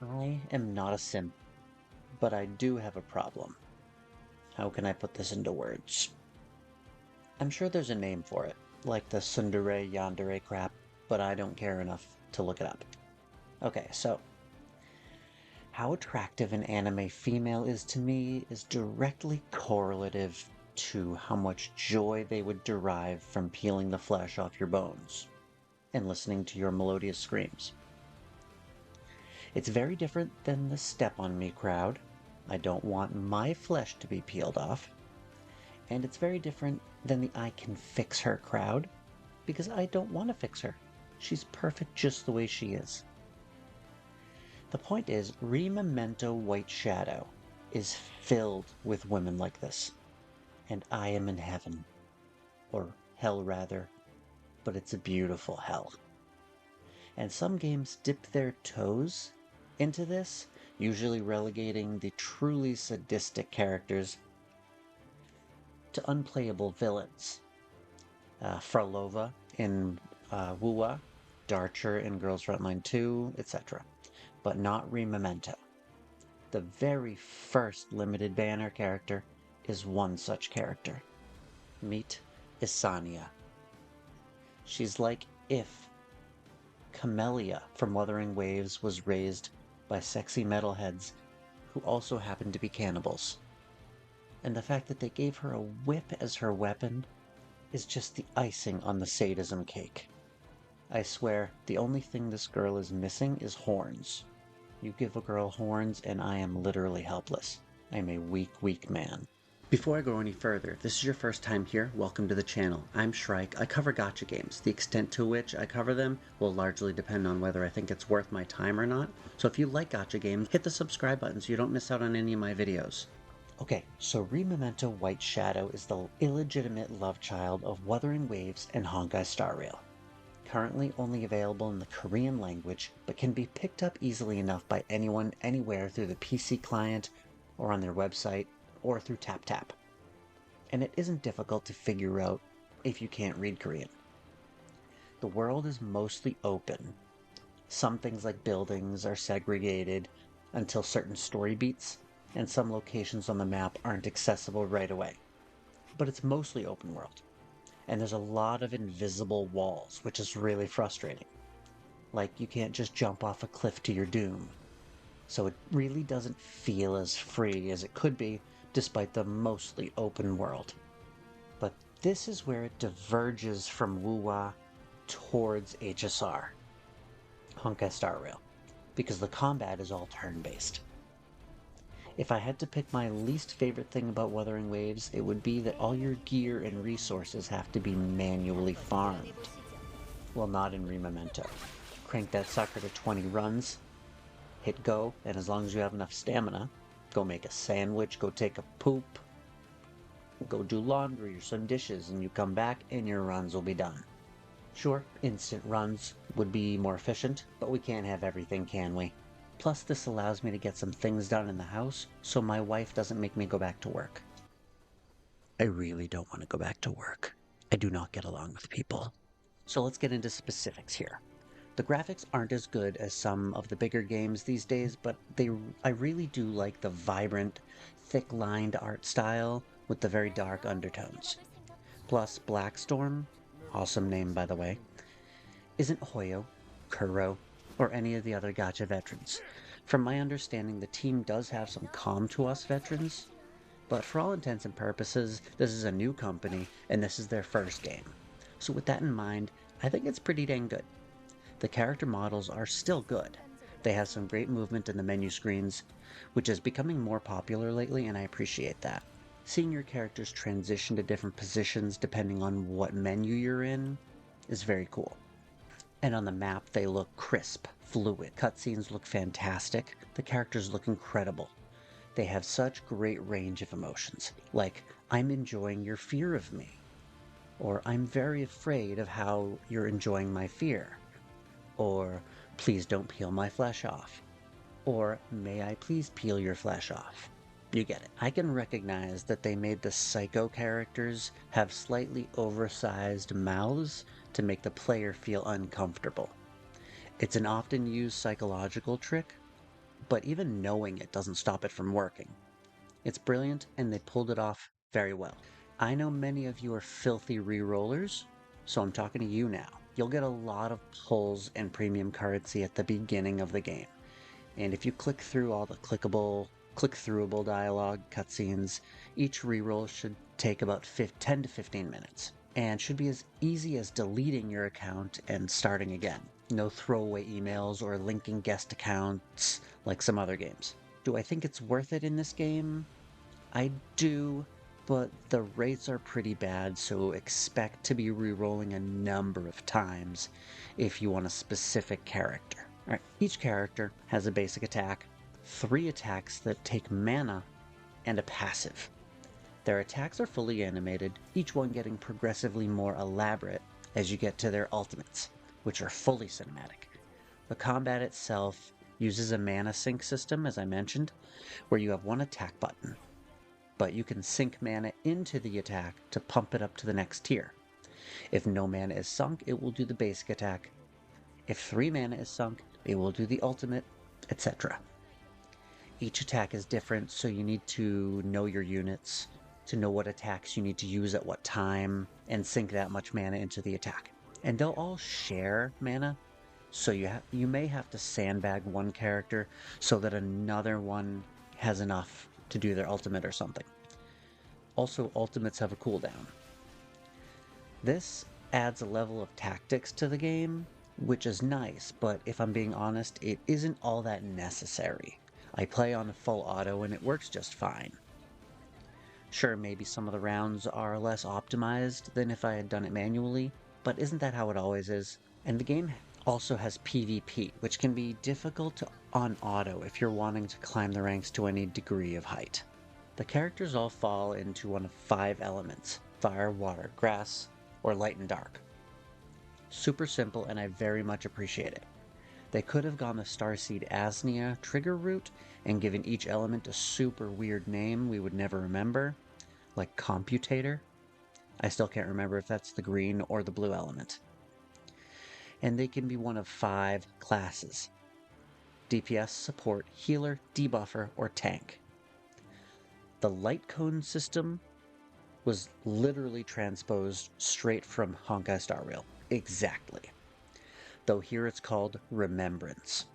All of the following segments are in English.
I am not a simp, but I do have a problem. How can I put this into words? I'm sure there's a name for it, like the tsundere yandere crap, but I don't care enough to look it up. Okay, so how attractive an anime female is to me is directly correlative to how much joy they would derive from peeling the flesh off your bones and listening to your melodious screams. It's very different than the step on me crowd. I don't want my flesh to be peeled off. And it's very different than the I can fix her crowd, because I don't want to fix her. She's perfect just the way she is. The point is, Rememento White Shadow is filled with women like this. And I am in heaven. Or hell rather, but it's a beautiful hell. And some games dip their toes into this, usually relegating the truly sadistic characters to unplayable villains. Frolova in Wuwa, Darcher in Girls Frontline 2, etc. But not Rememento. The very first limited banner character is one such character. Meet Isania. She's like if Camellia from Wuthering Waves was raised by sexy metalheads who also happened to be cannibals. And the fact that they gave her a whip as her weapon is just the icing on the sadism cake. I swear, the only thing this girl is missing is horns. You give a girl horns and I am literally helpless. I'm a weak, weak man. Before I go any further, if this is your first time here, welcome to the channel. I'm Shrike. I cover gacha games. The extent to which I cover them will largely depend on whether I think it's worth my time or not. So if you like gacha games, hit the subscribe button so you don't miss out on any of my videos. Okay, so Rememento White Shadow is the illegitimate love child of Wuthering Waves and Honkai Star Rail. Currently only available in the Korean language, but can be picked up easily enough by anyone anywhere through the PC client or on their website or through TapTap. And it isn't difficult to figure out if you can't read Korean. The world is mostly open. Some things like buildings are segregated until certain story beats, and some locations on the map aren't accessible right away. But it's mostly open world. And there's a lot of invisible walls, which is really frustrating. Like, you can't just jump off a cliff to your doom. So it really doesn't feel as free as it could be, despite the mostly open world. But this is where it diverges from Wuwa towards HSR, Honkai Star Rail, because the combat is all turn-based. If I had to pick my least favorite thing about Wuthering Waves, it would be that all your gear and resources have to be manually farmed. Well, not in Rememento. Crank that sucker to 20 runs, hit go, and as long as you have enough stamina, go make a sandwich, go take a poop, go do laundry or some dishes, and you come back and your runs will be done. Sure, instant runs would be more efficient, but we can't have everything, can we? Plus, this allows me to get some things done in the house, so my wife doesn't make me go back to work. I really don't want to go back to work. I do not get along with people. So let's get into specifics here. The graphics aren't as good as some of the bigger games these days, but I really do like the vibrant, thick-lined art style with the very dark undertones. Plus, Blackstorm, awesome name by the way, isn't Hoyo, Kuro, or any of the other gacha veterans. From my understanding, the team does have some Come to Us veterans, but for all intents and purposes, this is a new company, and this is their first game. So with that in mind, I think it's pretty dang good. The character models are still good. They have some great movement in the menu screens, which is becoming more popular lately, and I appreciate that. Seeing your characters transition to different positions depending on what menu you're in is very cool. And on the map, they look crisp, fluid. Cutscenes look fantastic. The characters look incredible. They have such great range of emotions, like, I'm enjoying your fear of me, or I'm very afraid of how you're enjoying my fear, or please don't peel my flesh off, or may I please peel your flesh off. You get it. I can recognize that they made the psycho characters have slightly oversized mouths to make the player feel uncomfortable. It's an often used psychological trick, but even knowing it doesn't stop it from working. It's brilliant, and they pulled it off very well. I know many of you are filthy re-rollers, so I'm talking to you now. You'll get a lot of pulls and premium currency at the beginning of the game. And if you click through all the click-throughable dialogue, cutscenes, each reroll should take about 10 to 15 minutes, and should be as easy as deleting your account and starting again. No throwaway emails or linking guest accounts like some other games. Do I think it's worth it in this game? I do, but the rates are pretty bad, so expect to be re-rolling a number of times if you want a specific character. All right, each character has a basic attack, 3 attacks that take mana, and a passive. Their attacks are fully animated, each one getting progressively more elaborate as you get to their ultimates, which are fully cinematic. The combat itself uses a mana sync system, as I mentioned, where you have one attack button, but you can sink mana into the attack to pump it up to the next tier. If no mana is sunk, it will do the basic attack. If 3 mana is sunk, it will do the ultimate, etc. Each attack is different, so you need to know your units, to know what attacks you need to use at what time, and sink that much mana into the attack. And they'll all share mana, so you may have to sandbag one character so that another one has enough to do their ultimate or something. Also, ultimates have a cooldown. This adds a level of tactics to the game, which is nice, but if I'm being honest, it isn't all that necessary. I play on full auto and it works just fine. Sure, maybe some of the rounds are less optimized than if I had done it manually, but isn't that how it always is? And the game also has PvP, which can be difficult on auto if you're wanting to climb the ranks to any degree of height. The characters all fall into one of 5 elements: fire, water, grass, or light and dark. Super simple, and I very much appreciate it. They could have gone the Starseed Asnia trigger route and given each element a super weird name we would never remember, like Computator. I still can't remember if that's the green or the blue element. And they can be one of 5 classes: DPS, support, healer, debuffer, or tank. The light cone system was literally transposed straight from Honkai Star Rail. Exactly. Though here it's called Remembrance.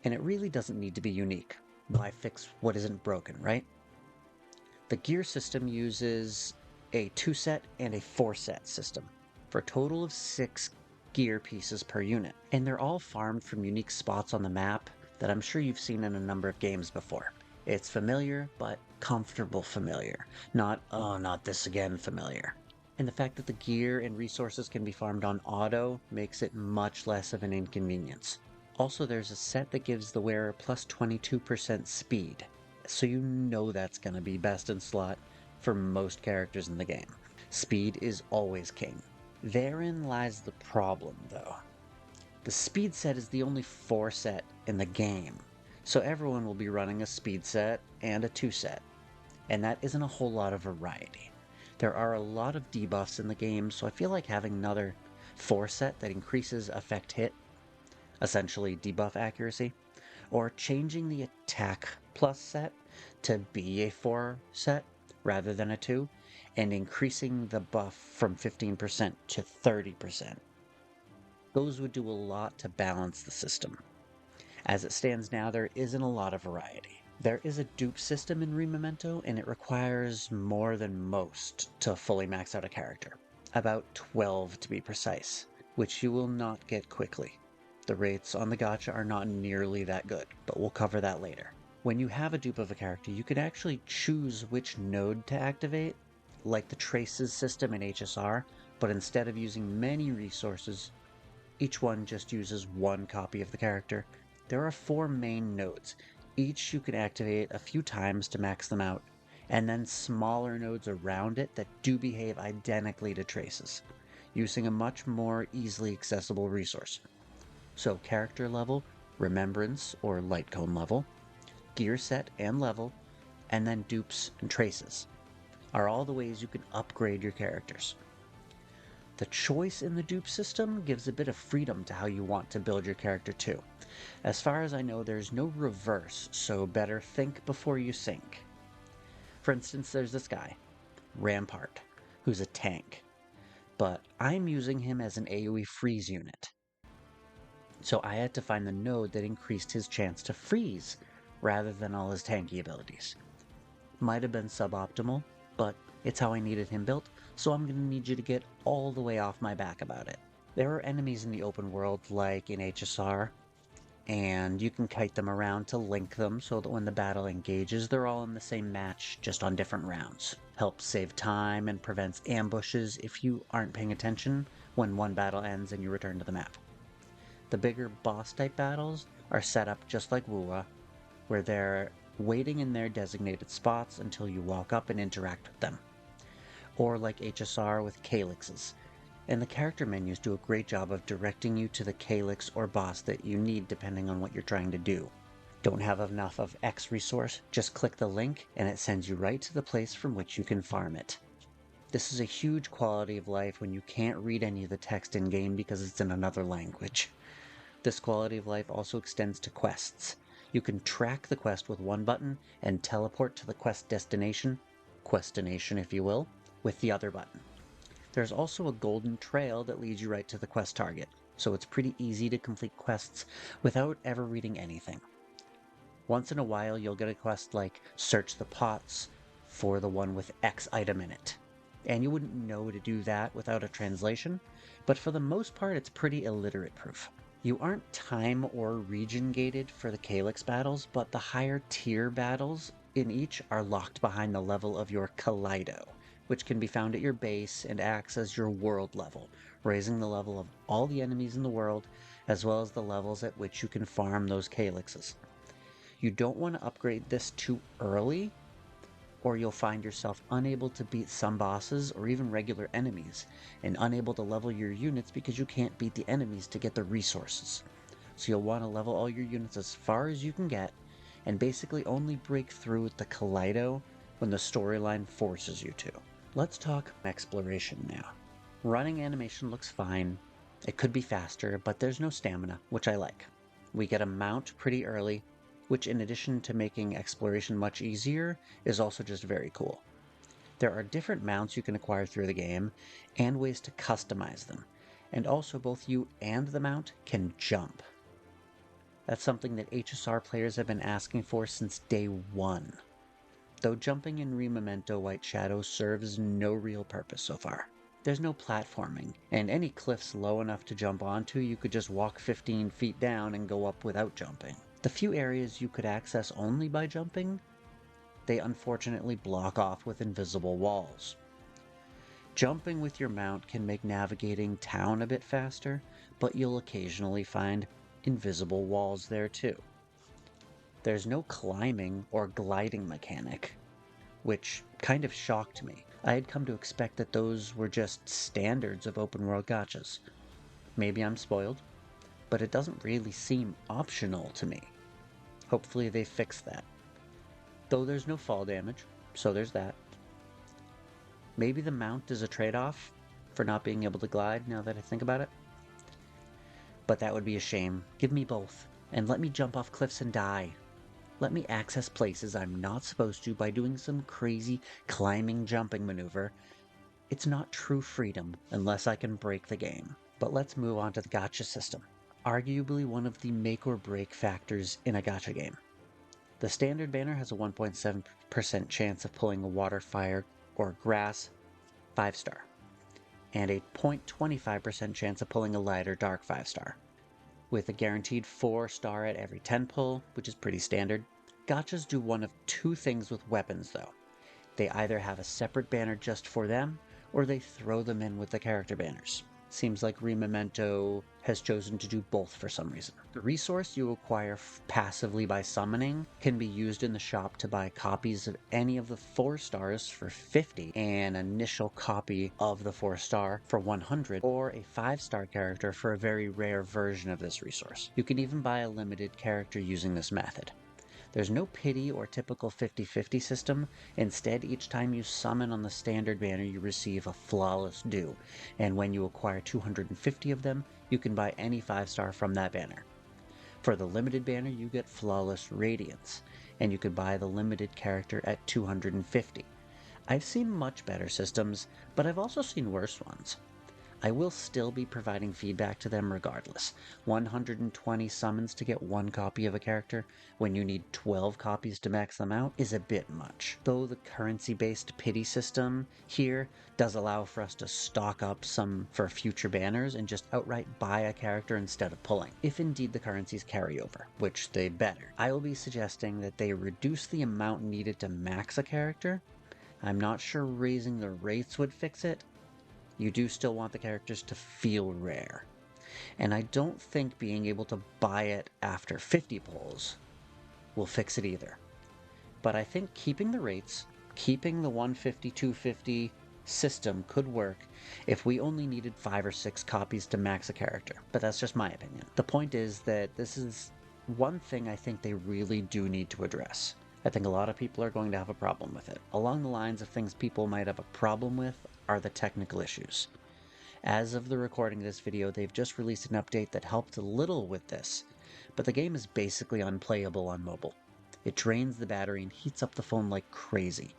And it really doesn't need to be unique. Why fix what isn't broken, right? The gear system uses a 2-set and a 4-set system for a total of 6 gear pieces per unit. And they're all farmed from unique spots on the map that I'm sure you've seen in a number of games before. It's familiar, but comfortable familiar. Not, oh, not this again familiar. And the fact that the gear and resources can be farmed on auto makes it much less of an inconvenience. Also, there's a set that gives the wearer plus 22% speed, so you know that's going to be best in slot for most characters in the game. Speed is always king. Therein lies the problem, though. The speed set is the only 4 set in the game, so everyone will be running a speed set and a 2-set, and that isn't a whole lot of variety. There are a lot of debuffs in the game, so I feel like having another 4-set that increases effect hit, essentially debuff accuracy, or changing the attack plus set to be a 4-set rather than a 2, and increasing the buff from 15% to 30%. Those would do a lot to balance the system. As it stands now, there isn't a lot of variety. There is a dupe system in Rememento, and it requires more than most to fully max out a character. About 12 to be precise, which you will not get quickly. The rates on the gacha are not nearly that good, but we'll cover that later. When you have a dupe of a character, you can actually choose which node to activate, like the traces system in HSR, but instead of using many resources, each one just uses 1 copy of the character. There are 4 main nodes. Each you can activate a few times to max them out, and then smaller nodes around it that do behave identically to traces, using a much more easily accessible resource. So character level, remembrance or light cone level, gear set and level, and then dupes and traces are all the ways you can upgrade your characters. The choice in the dupe system gives a bit of freedom to how you want to build your character too. As far as I know, there's no reverse, so better think before you sink. For instance, there's this guy, Rampart, who's a tank, but I'm using him as an AoE freeze unit. So I had to find the node that increased his chance to freeze, rather than all his tanky abilities. Might have been suboptimal, but it's how I needed him built, so I'm going to need you to get all the way off my back about it. There are enemies in the open world, like in HSR, and you can kite them around to link them so that when the battle engages, they're all in the same match, just on different rounds. Helps save time and prevents ambushes if you aren't paying attention when one battle ends and you return to the map. The bigger boss-type battles are set up just like Wuwa, where they're waiting in their designated spots until you walk up and interact with them. Or like HSR with Calyxes, and the character menus do a great job of directing you to the Calyx or boss that you need depending on what you're trying to do. Don't have enough of X resource, just click the link and it sends you right to the place from which you can farm it. This is a huge quality of life when you can't read any of the text in-game because it's in another language. This quality of life also extends to quests. You can track the quest with one button and teleport to the quest destination, questination if you will, with the other button. There's also a golden trail that leads you right to the quest target, so it's pretty easy to complete quests without ever reading anything. Once in a while you'll get a quest like search the pots for the one with X item in it. And you wouldn't know to do that without a translation, but for the most part it's pretty illiterate proof. You aren't time or region gated for the Calyx battles, but the higher tier battles in each are locked behind the level of your Kaleido, which can be found at your base and acts as your world level, raising the level of all the enemies in the world, as well as the levels at which you can farm those Calyxes. You don't want to upgrade this too early, or you'll find yourself unable to beat some bosses or even regular enemies, and unable to level your units because you can't beat the enemies to get the resources. So you'll want to level all your units as far as you can get, and basically only break through with the Kaleido when the storyline forces you to. Let's talk exploration now. Running animation looks fine. It could be faster, but there's no stamina, which I like. We get a mount pretty early, which in addition to making exploration much easier, is also just very cool. There are different mounts you can acquire through the game, and ways to customize them, and also both you and the mount can jump. That's something that HSR players have been asking for since day one, though jumping in Rememento White Shadow serves no real purpose so far. There's no platforming, and any cliffs low enough to jump onto, you could just walk 15 feet down and go up without jumping. The few areas you could access only by jumping, they unfortunately block off with invisible walls. Jumping with your mount can make navigating town a bit faster, but you'll occasionally find invisible walls there too. There's no climbing or gliding mechanic, which kind of shocked me. I had come to expect that those were just standards of open world gachas. Maybe I'm spoiled, but it doesn't really seem optional to me. Hopefully they fix that. Though there's no fall damage, so there's that. Maybe the mount is a trade-off for not being able to glide now that I think about it. But that would be a shame. Give me both, and let me jump off cliffs and die. Let me access places I'm not supposed to by doing some crazy climbing jumping maneuver. It's not true freedom unless I can break the game. But let's move on to the gacha system. Arguably one of the make or break factors in a gacha game. The standard banner has a 1.7% chance of pulling a water, fire, or grass 5-star, and a 0.25% chance of pulling a light or dark 5-star, with a guaranteed 4-star at every 10 pull, which is pretty standard. Gachas do one of two things with weapons though. They either have a separate banner just for them, or they throw them in with the character banners. Seems like Rememento has chosen to do both for some reason. The resource you acquire passively by summoning can be used in the shop to buy copies of any of the 4-stars for 50, an initial copy of the 4-star for 100, or a 5-star character for a very rare version of this resource. You can even buy a limited character using this method. There's no pity or typical 50-50 system. Instead, each time you summon on the standard banner, you receive a flawless do, and when you acquire 250 of them, you can buy any 5-star from that banner. For the limited banner, you get Flawless Radiance, and you could buy the limited character at 250. I've seen much better systems, but I've also seen worse ones. I will still be providing feedback to them regardless. 120 summons to get 1 copy of a character when you need 12 copies to max them out is a bit much. Though the currency-based pity system here does allow for us to stock up some for future banners and just outright buy a character instead of pulling, if indeed the currencies carry over, which they better. I will be suggesting that they reduce the amount needed to max a character. I'm not sure raising the rates would fix it. You do still want the characters to feel rare. And I don't think being able to buy it after 50 pulls will fix it either. But I think keeping the rates, keeping the 150, 250 system could work if we only needed 5 or 6 copies to max a character. But that's just my opinion. The point is that this is one thing I think they really do need to address. I think a lot of people are going to have a problem with it. Along the lines of things people might have a problem with are the technical issues. As of the recording of this video, they've just released an update that helped a little with this, but the game is basically unplayable on mobile. It drains the battery and heats up the phone like crazy.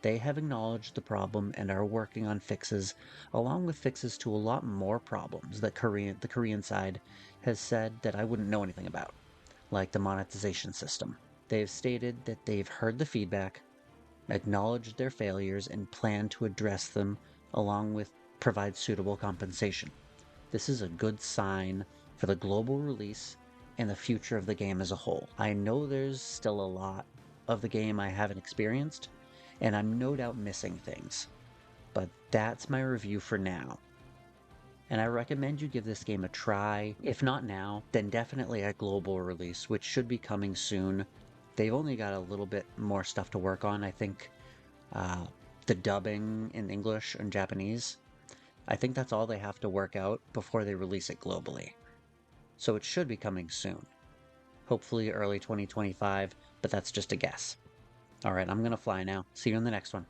They have acknowledged the problem and are working on fixes, along with fixes to a lot more problems that the Korean side has said that I wouldn't know anything about, like the monetization system. They've stated that they've heard the feedback, acknowledged their failures, and plan to address them, along with provide suitable compensation. This is a good sign for the global release and the future of the game as a whole. I know there's still a lot of the game I haven't experienced, and I'm no doubt missing things, but that's my review for now. And I recommend you give this game a try. If not now, then definitely at global release, which should be coming soon. They've only got a little bit more stuff to work on. I think the dubbing in English and Japanese, I think that's all they have to work out before they release it globally. So it should be coming soon. Hopefully early 2025, but that's just a guess. Alright, I'm gonna fly now. See you in the next one.